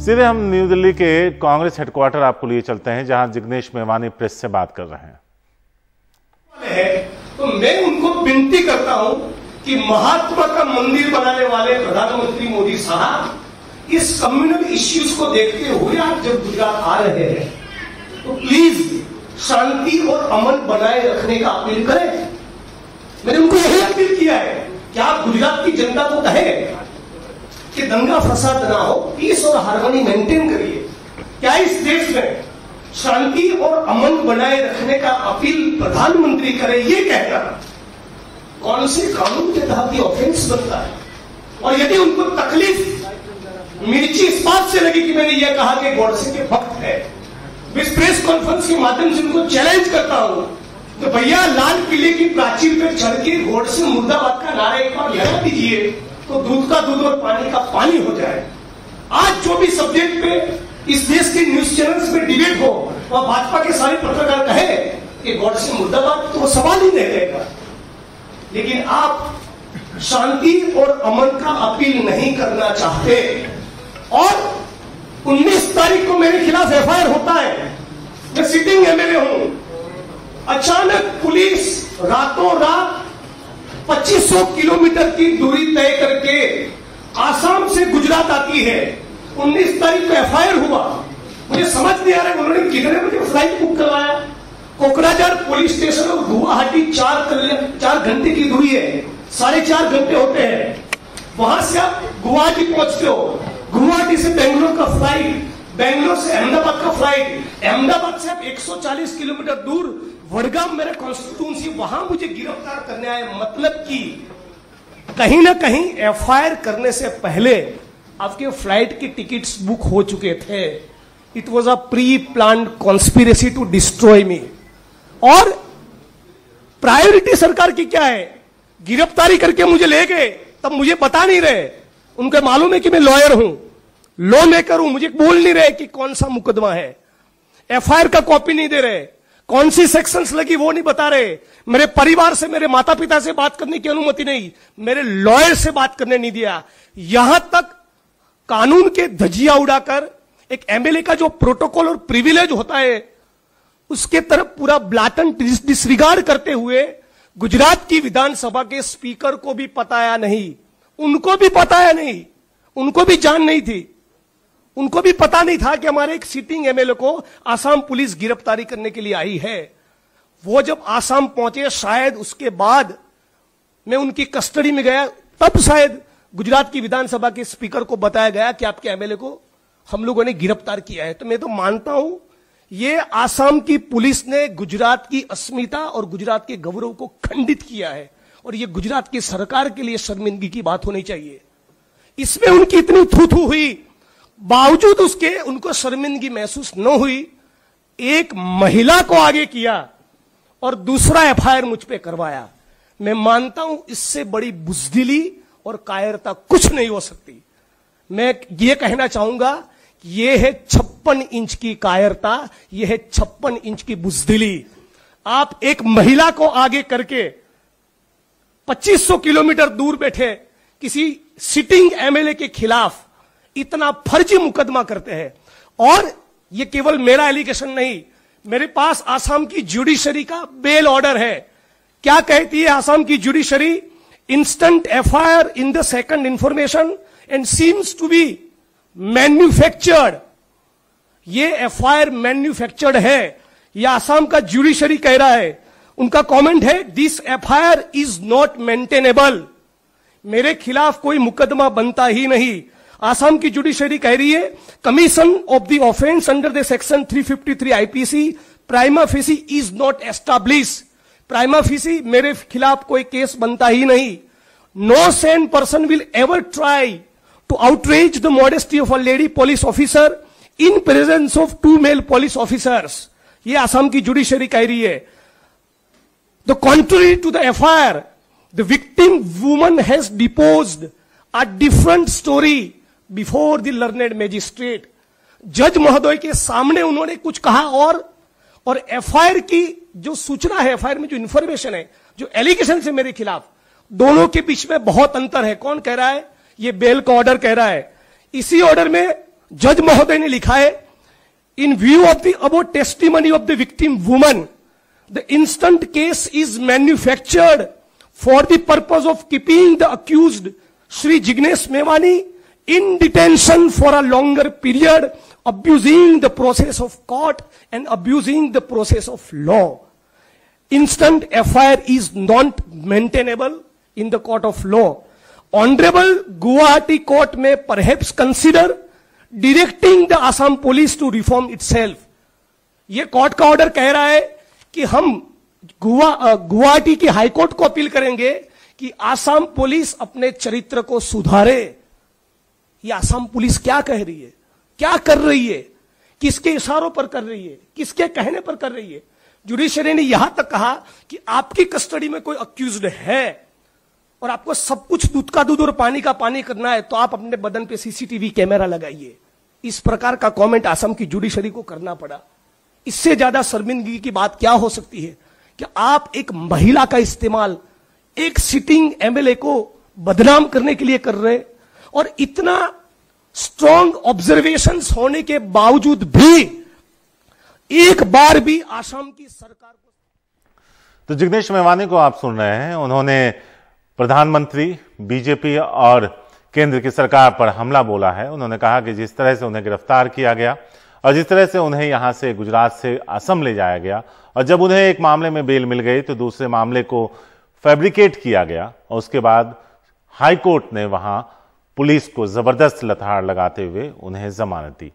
सीधे हम न्यू दिल्ली के कांग्रेस हेडक्वार्टर आपको लिए चलते हैं, जहां जिग्नेश मेवानी प्रेस से बात कर रहे हैं। तो मैं उनको विनती करता हूं कि महात्मा का मंदिर बनाने वाले प्रधानमंत्री मोदी साहब इस कम्युनल इश्यूज को देखते हुए आप जब गुजरात आ रहे हैं तो प्लीज शांति और अमन बनाए रखने का अपील करें। मैंने उनको यही अपील किया है कि आप गुजरात की जनता को कहें कि दंगा फसाद ना हो, पीस और हार्मनी मेंटेन करिए। क्या इस देश में शांति और अमन बनाए रखने का अपील प्रधानमंत्री करे, ये कहना कौन से कानून के तहत ये ऑफेंस बनता है? और यदि उनको तकलीफ मिर्ची इस बात से लगी कि मैंने यह कहा कि गॉडसे के भक्त है, इस प्रेस कॉन्फ्रेंस के माध्यम से उनको चैलेंज करता हूं तो भैया लाल किले की प्राचीर पे चढ़ के गॉडसे मुर्दाबाद का नारा एक बार लगा दीजिए तो दूध का दूध और पानी का पानी हो जाए। आज जो भी सब्जेक्ट पे इस देश के न्यूज चैनल्स में डिबेट हो और भाजपा के सारे पत्रकार कहे कि गॉडसे मुर्दाबाद, तो वो सवाल ही नहीं रहेगा। लेकिन आप शांति और अमन का अपील नहीं करना चाहते और 19 तारीख को मेरे खिलाफ एफआईआर होता है, मैं सिटिंग एमएलए हूं। अचानक पुलिस रातों रात 2500 किलोमीटर की दूरी तय करके आसाम से गुजरात आती है। 19 तारीख को एफआईआर हुआ, मुझे समझ नहीं आ रहा है उन्होंने कितने बजे फ्लाइट बुक करवाया। कोकराझार पुलिस स्टेशन और गुवाहाटी 4 घंटे की दूरी है, 4.5 घंटे होते हैं। वहां से आप गुवाहाटी पहुंचते हो, गुवाहाटी से बेंगलोर का फ्लाइट, बेंगलोर से अहमदाबाद का फ्लाइट, अहमदाबाद से आप 140 किलोमीटर दूर वडगाम मेरा कॉन्स्टिट्यूंसी, वहां मुझे गिरफ्तार करने आए। मतलब कि कहीं ना कहीं एफआईआर करने से पहले आपके फ्लाइट की टिकट्स बुक हो चुके थे। It was a pre planned conspiracy to destroy me. और प्रायोरिटी सरकार की क्या है? गिरफ्तारी करके मुझे ले गए, तब मुझे बता नहीं रहे, उनको मालूम है कि मैं लॉयर हूं, लॉ मेकर हूं, मुझे बोल नहीं रहे कि कौन सा मुकदमा है। एफआईआर का कॉपी नहीं दे रहे, कौन सी सेक्शंस लगी वो नहीं बता रहे। मेरे परिवार से, मेरे माता पिता से बात करने की अनुमति नहीं, मेरे लॉयर से बात करने नहीं दिया। यहां तक कानून के धजिया उड़ाकर एक एमएलए का जो प्रोटोकॉल और प्रिविलेज होता है उसके तरफ पूरा ब्लाटंट डिसरिगार्ड करते हुए गुजरात की विधानसभा के स्पीकर को भी पताया नहीं, उनको भी पताया नहीं, उनको भी जान नहीं थी, उनको भी पता नहीं था कि हमारे एक सिटिंग एमएलए को आसाम पुलिस गिरफ्तारी करने के लिए आई है। वो जब आसाम पहुंचे, शायद उसके बाद मैं उनकी कस्टडी में गया, तब शायद गुजरात की विधानसभा के स्पीकर को बताया गया कि आपके एमएलए को हम लोगों ने गिरफ्तार किया है। तो मैं तो मानता हूं ये आसाम की पुलिस ने गुजरात की अस्मिता और गुजरात के गौरव को खंडित किया है और ये गुजरात की सरकार के लिए शर्मिंदगी की बात होनी चाहिए। इसमें उनकी इतनी थू-थू हुई, बावजूद उसके उनको शर्मिंदगी महसूस न हुई। एक महिला को आगे किया और दूसरा एफआईआर मुझ पे करवाया। मैं मानता हूं इससे बड़ी बुजदिली और कायरता कुछ नहीं हो सकती। मैं ये कहना चाहूंगा कि ये है 56 इंच की कायरता, ये है 56 इंच की बुजदिली। आप एक महिला को आगे करके 2500 किलोमीटर दूर बैठे किसी सिटिंग एमएलए के खिलाफ इतना फर्जी मुकदमा करते हैं। और ये केवल मेरा एलिगेशन नहीं, मेरे पास आसाम की जुडिशरी का बेल ऑर्डर है। क्या कहती है आसाम की judiciary? Instant FIR in the second information and seems to be manufactured. ये एफआईआर मैन्युफैक्चर्ड है, यह आसाम का जुडिशरी कह रहा है। उनका कमेंट है, this FIR is not maintainable. मेरे खिलाफ कोई मुकदमा बनता ही नहीं। आसाम की जुडिशरी कह रही है, commission of the offence under the section 353 IPC prima facie is not establish. Prima facie मेरे खिलाफ कोई केस बनता ही नहीं। No sane person will ever try to outrage the modesty of a lady police officer in presence of 2 male police officers. ये आसाम की judiciary कह रही है। The contrary to the FIR, the victim woman has deposed a different story before the learned magistrate. जज महोदय के सामने उन्होंने कुछ कहा और एफआईआर की जो सूचना है, एफआईआर में जो इंफॉर्मेशन है, जो एलिगेशन है मेरे खिलाफ, दोनों के बीच में बहुत अंतर है। कौन कह रहा है? ये बेल का ऑर्डर कह रहा है। इसी ऑर्डर में जज महोदय ने लिखा है, इन view of the about testimony of the victim woman, the instant case is manufactured for the purpose of keeping the accused Shri Jignesh Mevani in detention for a longer period, abusing the process of court and abusing the process of law. Instant FIR is not maintainable in the court of law. Honorable Guwahati Court may perhaps consider directing the Assam police to reform itself. ये court का order कह रहा है कि हम गुवाहाटी की high court को appeal करेंगे कि आसाम पुलिस अपने चरित्र को सुधारे। ये आसाम पुलिस क्या कह रही है, क्या कर रही है, किसके इशारों पर कर रही है, किसके कहने पर कर रही है? जुडिशरी ने यहां तक कहा कि आपकी कस्टडी में कोई अक्यूज्ड है और आपको सब कुछ दूध का दूध और पानी का पानी करना है तो आप अपने बदन पे सीसीटीवी कैमरा लगाइए। इस प्रकार का कमेंट आसाम की जुडिशरी को करना पड़ा। इससे ज्यादा शर्मिंदगी की बात क्या हो सकती है कि आप एक महिला का इस्तेमाल एक सिटिंग एमएलए को बदनाम करने के लिए कर रहे, और इतना स्ट्रॉन्ग ऑब्जर्वेशंस होने के बावजूद भी एक बार भी आसाम की सरकार को। तो जिग्नेश मेवानी को आप सुन रहे हैं, उन्होंने प्रधानमंत्री, बीजेपी और केंद्र की सरकार पर हमला बोला है। उन्होंने कहा कि जिस तरह से उन्हें गिरफ्तार किया गया और जिस तरह से उन्हें यहां से गुजरात से असम ले जाया गया, और जब उन्हें एक मामले में बेल मिल गई तो दूसरे मामले को फैब्रिकेट किया गया और उसके बाद हाईकोर्ट ने वहां पुलिस को जबरदस्त लताड़ लगाते हुए उन्हें जमानत दी।